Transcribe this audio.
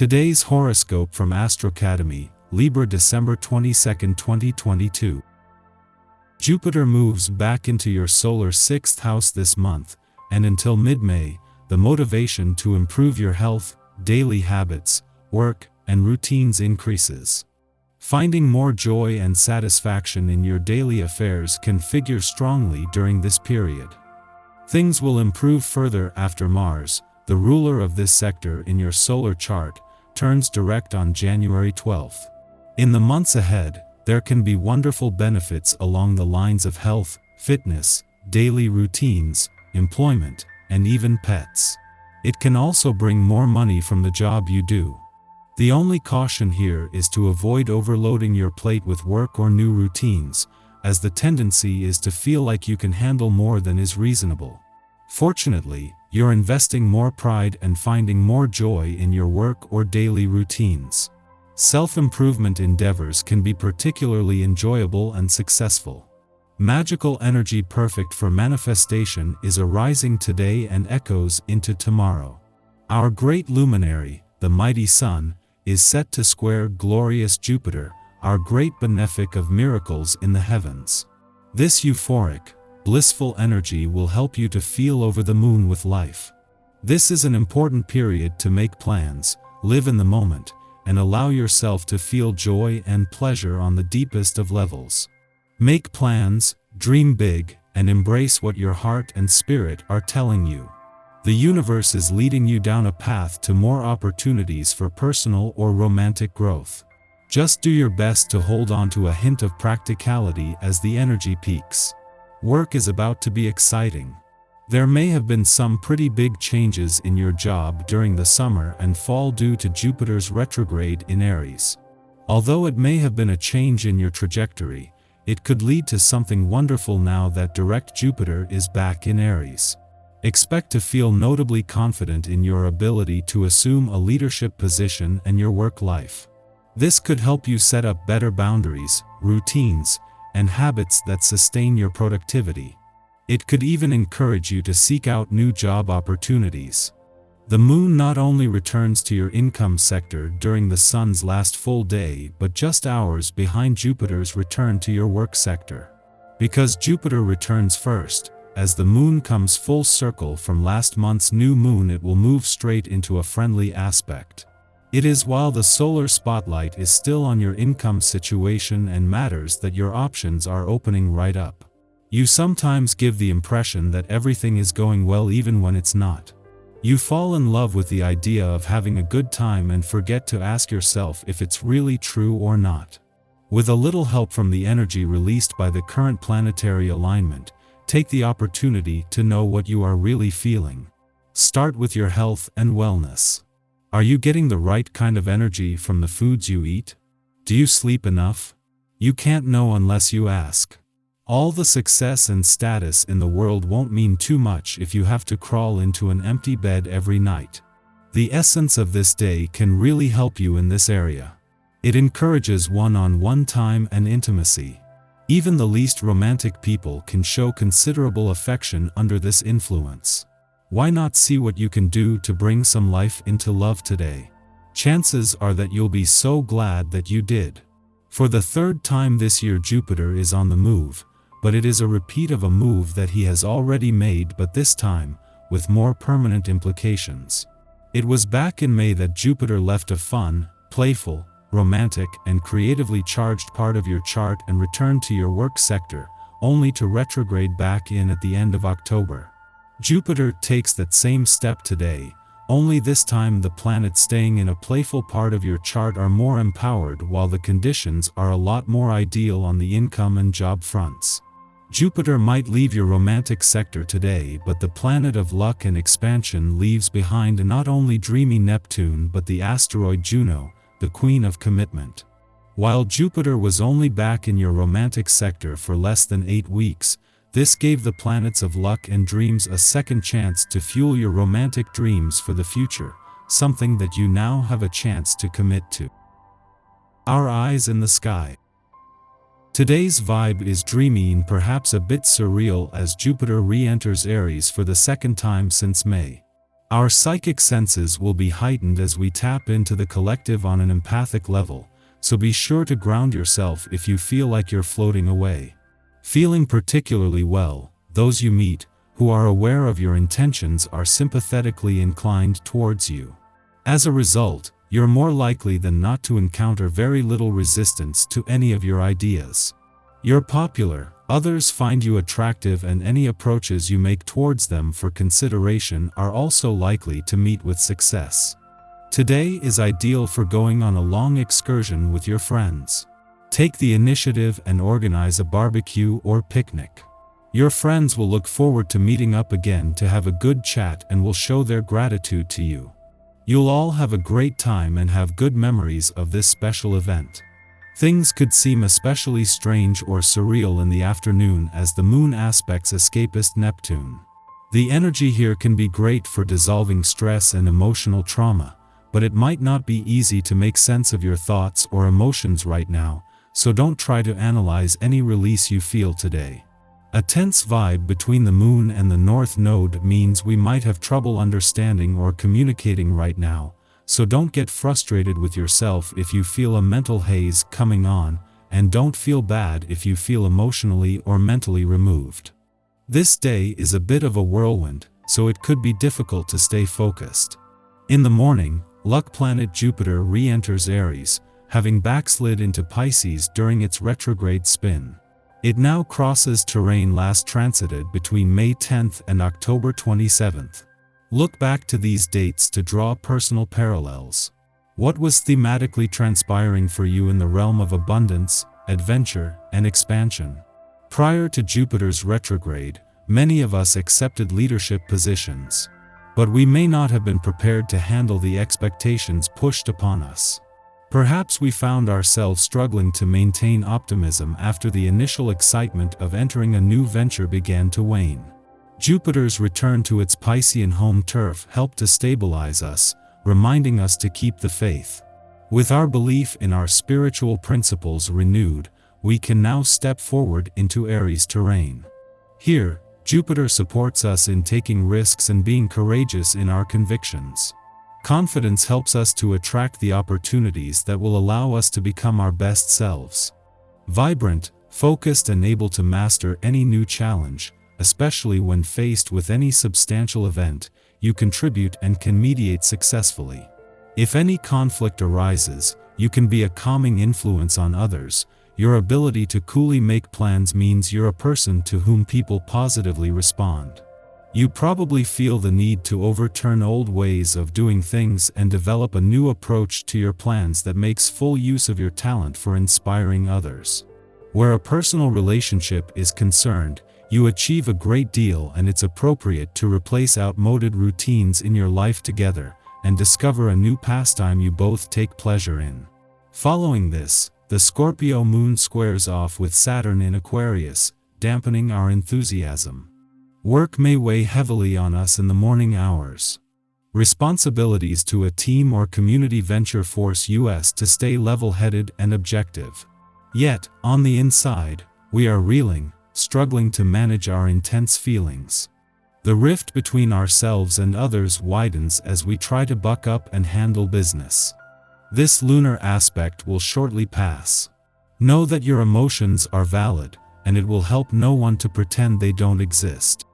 Today's horoscope from Astrocademy, Libra December 22, 2022. Jupiter moves back into your solar 6th house this month, and until mid-May, the motivation to improve your health, daily habits, work, and routines increases. Finding more joy and satisfaction in your daily affairs can figure strongly during this period. Things will improve further after Mars, the ruler of this sector in your solar chart, turns direct on January 12th. In the months ahead, there can be wonderful benefits along the lines of health, fitness, daily routines, employment, and even pets. It can also bring more money from the job you do. The only caution here is to avoid overloading your plate with work or new routines, as the tendency is to feel like you can handle more than is reasonable. Fortunately, you're investing more pride and finding more joy in your work or daily routines. Self-improvement endeavors can be particularly enjoyable and successful. Magical energy perfect for manifestation is arising today and echoes into tomorrow. Our great luminary, the mighty Sun, is set to square glorious Jupiter, our great benefic of miracles in the heavens. This euphoric, blissful energy will help you to feel over the moon with life. This is an important period to make plans, live in the moment, and allow yourself to feel joy and pleasure on the deepest of levels. Make plans, dream big, and embrace what your heart and spirit are telling you. The universe is leading you down a path to more opportunities for personal or romantic growth. Just do your best to hold on to a hint of practicality as the energy peaks. Work is about to be exciting. There may have been some pretty big changes in your job during the summer and fall due to Jupiter's retrograde in Aries. Although it may have been a change in your trajectory, it could lead to something wonderful now that direct Jupiter is back in Aries. Expect to feel notably confident in your ability to assume a leadership position and your work life. This could help you set up better boundaries, routines, and habits that sustain your productivity. It could even encourage you to seek out new job opportunities. The moon not only returns to your income sector during the sun's last full day but just hours behind Jupiter's return to your work sector. Because Jupiter returns first, as the moon comes full circle from last month's new moon, it will move straight into a friendly aspect. It is while the solar spotlight is still on your income situation and matters that your options are opening right up. You sometimes give the impression that everything is going well even when it's not. You fall in love with the idea of having a good time and forget to ask yourself if it's really true or not. With a little help from the energy released by the current planetary alignment, take the opportunity to know what you are really feeling. Start with your health and wellness. Are you getting the right kind of energy from the foods you eat? Do you sleep enough? You can't know unless you ask. All the success and status in the world won't mean too much if you have to crawl into an empty bed every night. The essence of this day can really help you in this area. It encourages one-on-one time and intimacy. Even the least romantic people can show considerable affection under this influence. Why not see what you can do to bring some life into love today? Chances are that you'll be so glad that you did. For the third time this year, Jupiter is on the move, but it is a repeat of a move that he has already made, but this time, with more permanent implications. It was back in May that Jupiter left a fun, playful, romantic, and creatively charged part of your chart and returned to your work sector, only to retrograde back in at the end of October. Jupiter takes that same step today, only this time the planets staying in a playful part of your chart are more empowered while the conditions are a lot more ideal on the income and job fronts. Jupiter might leave your romantic sector today, but the planet of luck and expansion leaves behind not only dreamy Neptune but the asteroid Juno, the queen of commitment. While Jupiter was only back in your romantic sector for less than 8 weeks, this gave the planets of luck and dreams a second chance to fuel your romantic dreams for the future, something that you now have a chance to commit to. Our eyes in the sky. Today's vibe is dreamy and perhaps a bit surreal as Jupiter re-enters Aries for the second time since May. Our psychic senses will be heightened as we tap into the collective on an empathic level, so be sure to ground yourself if you feel like you're floating away. Feeling particularly well, those you meet, who are aware of your intentions are sympathetically inclined towards you. As a result, you're more likely than not to encounter very little resistance to any of your ideas. You're popular, others find you attractive, and any approaches you make towards them for consideration are also likely to meet with success. Today is ideal for going on a long excursion with your friends. Take the initiative and organize a barbecue or picnic. Your friends will look forward to meeting up again to have a good chat and will show their gratitude to you. You'll all have a great time and have good memories of this special event. Things could seem especially strange or surreal in the afternoon as the moon aspects escapist Neptune. The energy here can be great for dissolving stress and emotional trauma, but it might not be easy to make sense of your thoughts or emotions right now, so don't try to analyze any release you feel today. A tense vibe between the moon and the north node means we might have trouble understanding or communicating right now, so don't get frustrated with yourself if you feel a mental haze coming on, and don't feel bad if you feel emotionally or mentally removed. This day is a bit of a whirlwind, so it could be difficult to stay focused. In the morning, luck planet Jupiter re-enters Aries, having backslid into Pisces during its retrograde spin. It now crosses terrain last transited between May 10th and October 27th. Look back to these dates to draw personal parallels. What was thematically transpiring for you in the realm of abundance, adventure, and expansion? Prior to Jupiter's retrograde, many of us accepted leadership positions. But we may not have been prepared to handle the expectations pushed upon us. Perhaps we found ourselves struggling to maintain optimism after the initial excitement of entering a new venture began to wane. Jupiter's return to its Piscean home turf helped to stabilize us, reminding us to keep the faith. With our belief in our spiritual principles renewed, we can now step forward into Aries terrain. Here, Jupiter supports us in taking risks and being courageous in our convictions. Confidence helps us to attract the opportunities that will allow us to become our best selves. Vibrant, focused, and able to master any new challenge, especially when faced with any substantial event, you contribute and can mediate successfully. If any conflict arises, you can be a calming influence on others. Your ability to coolly make plans means you're a person to whom people positively respond. You probably feel the need to overturn old ways of doing things and develop a new approach to your plans that makes full use of your talent for inspiring others. Where a personal relationship is concerned, you achieve a great deal, and it's appropriate to replace outmoded routines in your life together and discover a new pastime you both take pleasure in. Following this, the Scorpio moon squares off with Saturn in Aquarius, dampening our enthusiasm. Work may weigh heavily on us in the morning hours. Responsibilities to a team or community venture force us to stay level-headed and objective. Yet, on the inside, we are reeling, struggling to manage our intense feelings. The rift between ourselves and others widens as we try to buck up and handle business. This lunar aspect will shortly pass. Know that your emotions are valid, and it will help no one to pretend they don't exist.